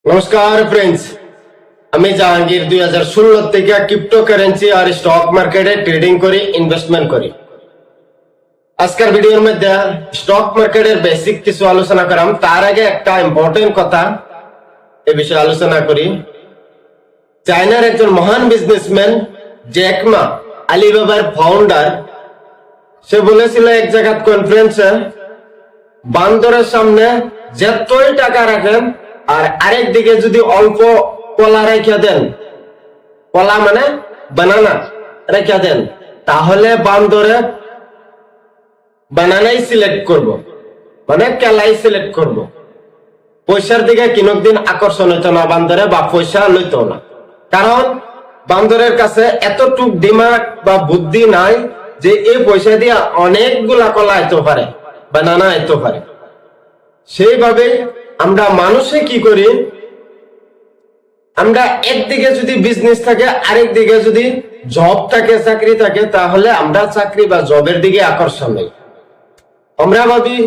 নমস্কার ফ্রেন্ডস, আমি জাহাঙ্গীর 2016 থেকে ক্রিপ্টোকারেন্সি আর স্টক মার্কেটে ট্রেডিং করি, ইনভেস্টমেন্ট করি। আজকের ভিডিওর মধ্যে স্টক মার্কেটের বেসিক কিছু আলোচনা করাম। তার আগে একটা ইম্পর্টেন্ট কথা এ বিষয়ে আলোচনা করি। চায়নার একজন মহান বিজনেসম্যান জ্যাক মা, আলিবাবার ফাউন্ডার, সে বলেছিল এক জায়গার কনফারেন্সে, বান্দরের সামনে যতই টাকা রাখেন আর আরেক দিকে যদি অল্প কলা রেখে দেন, কলা মানে বানানা রেখে দেন, তাহলে বান্দরে বানানাই সিলেক্ট করব, মানে কেলাই সিলেক্ট করব। পয়সার দিকে কোনদিন আকর্ষণ হইতো না বান্দরে, বা পয়সা লইতো না। কারণ বান্দরের কাছে এতটুক দিমাগ বা বুদ্ধি নাই যে এই পয়সা দিয়ে অনেকগুলা কলা আইতে পারে, বানানা আইতে পারে। সেইভাবে আমরা মানুষে কি করি, আমরা একদিকে যদি বিজনেস থাকে, আরেক দিকে যদি জব থাকে, চাকরি থাকে, তাহলে আমরা চাকরি বা জবের দিকে আকর্ষণ নেই। আমরা ভাবি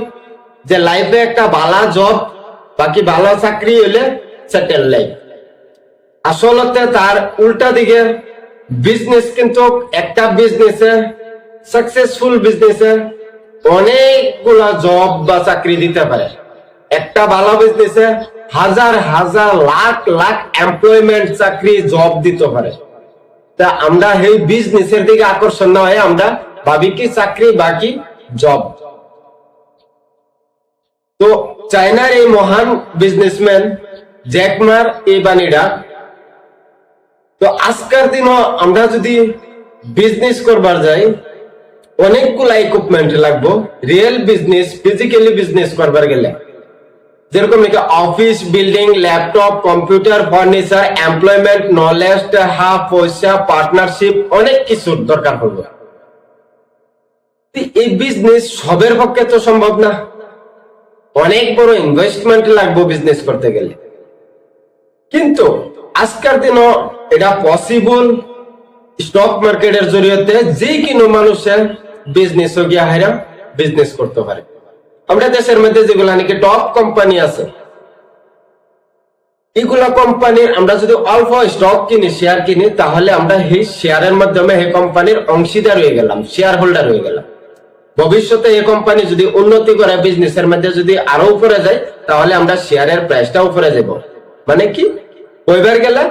যে লাইফে একটা ভালো জব বাকি ভালো চাকরি হলে সেটেল লাইফ। আসলে তার উল্টা দিকে বিজনেস, কিন্তু একটা বিজনেসে, সাকসেসফুল বিজনেসে অনেকগুলা জব বা চাকরি দিতে পারে। একটা ভালো বিজনেসে হাজার হাজার লাখ লাখ এমপ্লয়মেন্ট, চাকরি, জব দিতে পারে। তা আমরা এই বিজনেসের দিকে আকর্ষণ না হয় আমরা ভাবি কি চাকরি বাকি জব। তো চায়নার এই মহান বিজনেসম্যান জ্যাক মার এই বাণীটা, তো আজকের দিনও আমরা যদি বিজনেস করবার যাই, অনেকগুলা ইকুইপমেন্ট লাগবো। রিয়েল বিজনেস, ফিজিক্যালি বিজনেস করবার গেলে যেরকম office building, laptop, computer, furniture, employment, knowledge, পয়সা, পার্টনারশিপ, অনেক কিছুর দরকার পড়বে। এই বিজনেস সবের পক্ষে তো সম্ভব না, অনেক বড় ইনভেস্টমেন্ট লাগবে বিজনেস করতে গেলে। কিন্তু আজকের দিনও এটা পসিবল। স্টক মার্কেটের জরিয়তে যে কোনো মানুষের বিজনেস গিয়া হাইরা বিজনেস করতে পারে। আমরা দেশের মধ্যে যেগুলা নাকি টপ কোম্পানি আছে, এগুলা কোম্পানির আমরা যদি অল্প স্টক কিনি, শেয়ার কিনি, তাহলে আমরা এই শেয়ারের মাধ্যমে এই কোম্পানির অংশীদার হয়ে গেলাম, শেয়ার হোল্ডার হয়ে গেলাম। ভবিষ্যতে এই কোম্পানি যদি উন্নতি করে, বিজনেসের মধ্যে যদি আরো উপরে যায়, তাহলে আমরা শেয়ারের প্রাইসটা উপরে যাব। মানে কি, ওইবার গেলে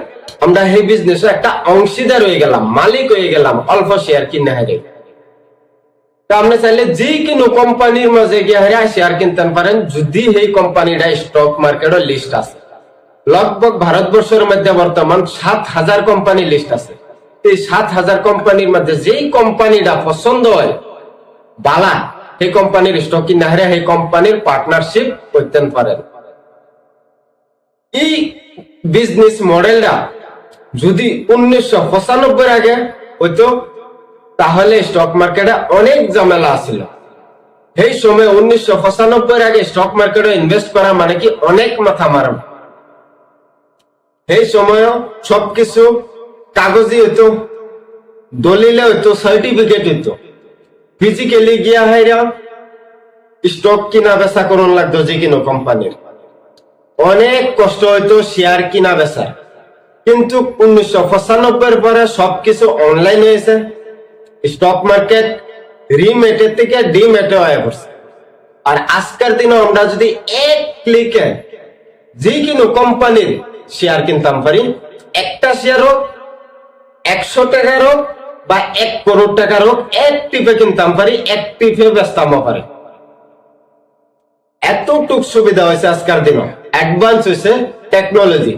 আমরা এই বিজনেসে একটা অংশীদার হয়ে গেলাম, মালিক হয়ে গেলাম, অল্প শেয়ার কিনে হারে। আপনি চাইলে যে কোনো কোম্পানির মাঝে গিয়ে শেয়ার কিনতে পারেন, যদি এই কোম্পানিটা স্টক মার্কেটের লিস্ট আছে। লগভগ ভারতবর্ষের মধ্যে বর্তমান 7,000 কোম্পানি লিস্ট আছে। এই 7,000 কোম্পানির মধ্যে যেই কোম্পানিটা পছন্দ হয় বালা, এই কোম্পানির স্টক কিনে হারে এই কোম্পানির পার্টনারশিপ করতে পারেন। এই বিজনেস মডেলটা যদি 1995 আগে হইতো, তাহলে স্টক মার্কেটে অনেক ঝামেলা আছিল। এই সময় 1995 আগে স্টক মার্কেটে ইনভেস্ট করা মানে কি অনেক মাথা মারাম। এই সময় সবকিছু কাগজে হইতো, দলিলে হইতো, সার্টিফিকেট হইতো। ফিজিক্যালি গিয়া হাইরা স্টক কিনা বেচা করুন লাগতো। যে কোনো কোম্পানির অনেক কষ্ট হইতো শেয়ার কিনা বেচা। কিন্তু 1995 পরে সবকিছু অনলাইন হয়েছে। স্টক মার্কেট রিমেটের থেকে ডিমেটে হয়ে পড়ছে। আর আজকের দিনে আমরা যদি এক ক্লিকে যে কোনো কোম্পানির শেয়ার কিনতাম পারি, একটা শেয়ার হোক 100 টাকার হোক বা 1 কোটি টাকার হোক, এক টিপে কিনতাম পারি, এক টিপে বেচতাম পারি। এতটুক সুবিধা হয়েছে আজকের দিনও, অ্যাডভান্স হয়েছে টেকনোলজি।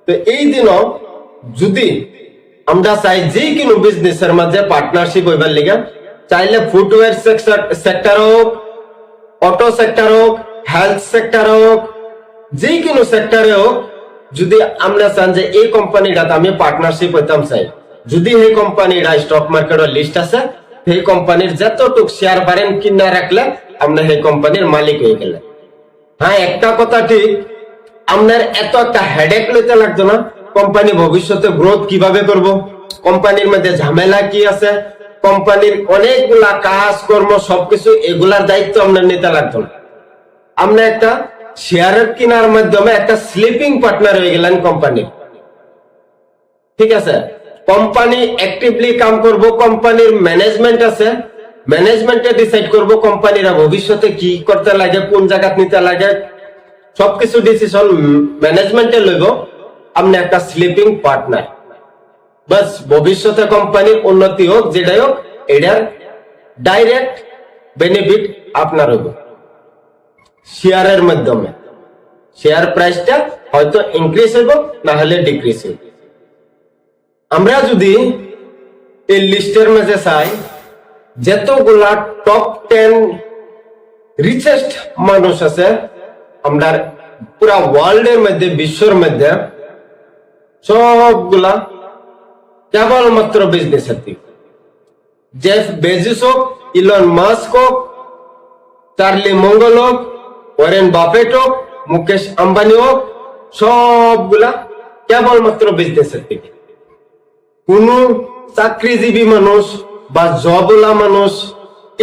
তো এই দিনও যদি আমরা চাই যে কোনো বিজনেসের মধ্যে পার্টনারশিপ হইবার লিগে, চাইলে ফুটওয়্যার সেক্টর হোক, অটো সেক্টর হোক, হেলথ সেক্টর হোক, যে কোনো সেক্টরে হোক, যদি আমরা চান যে এই কোম্পানিটাতে আমি পার্টনারশিপ হইতাম চাই, যদি এই কোম্পানিটা স্টক মার্কেটের লিস্ট আছে, সেই কোম্পানির যতটুক শেয়ার পারেন কিনা রাখলে আমরা সেই কোম্পানির মালিক হয়ে গেলে। হ্যাঁ, একটা কথা ঠিক, আপনার এত একটা হেডেক লইতে লাগতো না কোম্পানি ভবিষ্যতে গ্রোথ কিভাবে করব, কোম্পানির মধ্যে ঝামেলা কি আছে, কোম্পানির অনেকগুলা কাজ কর্ম সবকিছু, এগুলার দায়িত্ব আপনার নিতে লাগতো না। আপনি একটা শেয়ারের কেনার মাধ্যমে একটা স্লিপিং পার্টনার হয়ে গেলেন কোম্পানির। ঠিক আছে, কোম্পানি অ্যাক্টিভলি কাম করব, কোম্পানির ম্যানেজমেন্ট আছে, ম্যানেজমেন্টে ডিসাইড করব কোম্পানিরা ভবিষ্যতে কি করতে লাগে, কোন জায়গা নিতে লাগে, সবকিছু ডিসিশন ম্যানেজমেন্টে লইব। আপনি একটা স্লিপিং পার্টনার, বাস ভবিষ্যতে কোম্পানির উন্নতি হোক যেটাই হোক, এটার ডাইরেক্ট বেনিফিট আপনার হবে শেয়ারের মাধ্যমে। শেয়ার প্রাইসটা হয়তো ইনক্রিজ হইব, না হলে ডিক্রিজ হইব। আমরা যদি এই লিস্টের মাঝে চাই, যতগুলা টপ 10 রিচেস্ট মানুষ আছে আমরা পুরা ওয়ার্ল্ডের মধ্যে, বিশ্বের মধ্যে, সবগুলা কেবলমাত্র বিজনেসের দিক। জেফ বেজোস হোক, ইলন মাস্ক হোক, চার্লি মঙ্গল হোক, ওয়ারেন বাফেট হোক, মুকেশ আম্বানি হোক, সবগুলা কেবলমাত্র বিজনেসের দিকে। কোন চাকরিজীবী মানুষ বা জবওয়ালা মানুষ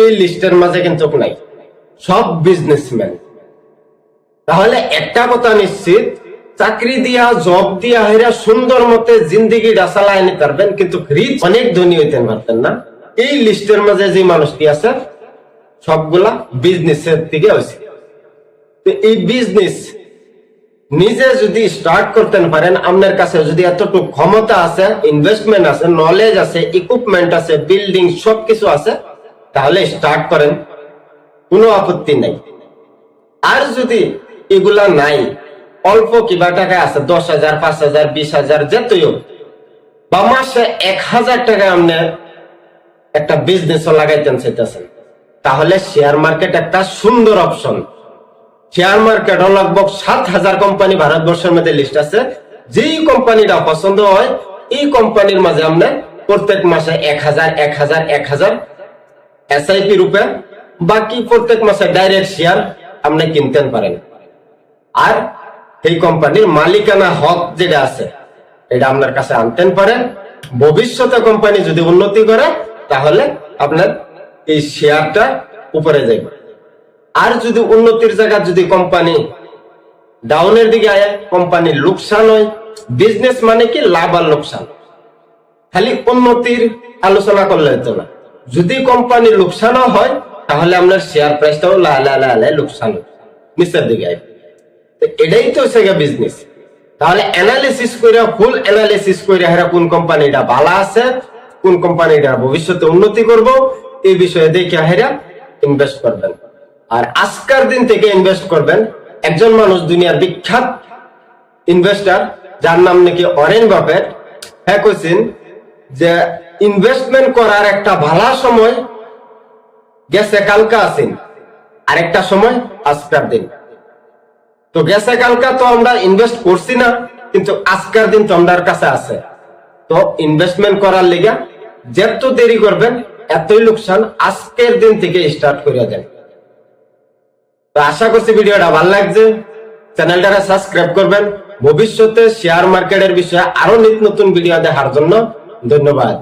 এই লিস্টের মাঝে কিন্তু নাই, সব বিজনেসম্যান। তাহলে একটা কথা নিশ্চিত, চাকরি দিয়া জব দিয়া হেরা সুন্দর মতে জিন্দিগিটা চালায় নিতে পারবেন, কিন্তু রিচ অনেক ধনী হইতে পারতেন না। এই লিস্টের মাঝে যে মানুষটি আছে সবগুলা বিজনেসের দিকে হয়েছে। তো এই বিজনেস নিজে যদি স্টার্ট করতে পারেন, আপনার কাছে যদি এতটুকু ক্ষমতা আছে, ইনভেস্টমেন্ট আছে, নলেজ আছে, ইকুইপমেন্ট আছে, বিল্ডিং সবকিছু আছে, তাহলে স্টার্ট করেন, কোনো আপত্তি নাই। আর যদি এগুলা নাই, অল্প কিবা টাকা আছে, 10,000, 5,000, 20,000 যেতই হোক, বা মাসে 1,000 টাকা আপনি একটা বিজনেস লাগাইতেন চাইতেছেন, তাহলে শেয়ার মার্কেট একটা সুন্দর অপশন। শেয়ার মার্কেট লগভগ 7,000 কোম্পানি ভারতবর্ষের মধ্যে লিস্ট আছে। যেই কোম্পানিটা পছন্দ হয়, এই কোম্পানির মাঝে আপনি প্রত্যেক মাসে 1,000 এসআইপি রূপে, বাকি প্রত্যেক মাসে ডাইরেক্ট শেয়ার আপনি কিনতেন পারেন। আর এই কোম্পানির মালিকানা হক যেটা আছে এটা আপনার কাছে আনতেন পারেন। ভবিষ্যতে কোম্পানি যদি উন্নতি করে, তাহলে আপনার এই শেয়ারটা উপরে যাবে। আর যদি উন্নতির জায়গা যদি কোম্পানি ডাউনের দিকে আয়, কোম্পানির লোকসান হয়। বিজনেস মানে কি লাভ আর লোকসান, খালি উন্নতির আলোচনা করলে হতো না। যদি কোম্পানির লোকসানও হয়, তাহলে আপনার শেয়ার প্রাইসটাও লোকসান নিচের দিকে আয়। এটাই তো হচ্ছে বিজনেস। তাহলে অ্যানালিসিস করে, ফুল অ্যানালিসিস করে হেরা কোন কোম্পানিটা ভালো আছে, কোন কোম্পানিটা ভবিষ্যতে উন্নতি করব, এই বিষয়ে দেখে হেরা ইনভেস্ট করবেন। আর আজকের দিন থেকে ইনভেস্ট করবেন। একজন মানুষ, দুনিয়ার বিখ্যাত ইনভেস্টার, যার নাম নাকি ওয়ারেন বাফেট, হ্যাঁ কইছেন যে ইনভেস্টমেন্ট করার একটা ভালো সময় গেছে কালকা আছেন, আরেকটা সময় আজকের দিন। তো গেছে কালকা তো আমরা ইনভেস্ট করছি না, কিন্তু আজকের দিন তো আমাদের কাছে আছে। তো ইনভেস্টমেন্ট করার লেগে যত দেরি করবেন এতই লোকসান। আজকের দিন থেকে স্টার্ট করে দেন। তো আশা করছি ভিডিওটা ভালো লাগছে, চ্যানেলটা সাবস্ক্রাইব করবেন। ভবিষ্যতে শেয়ার মার্কেটের বিষয়ে আরো নিত্য নতুন ভিডিও দেখার জন্য ধন্যবাদ।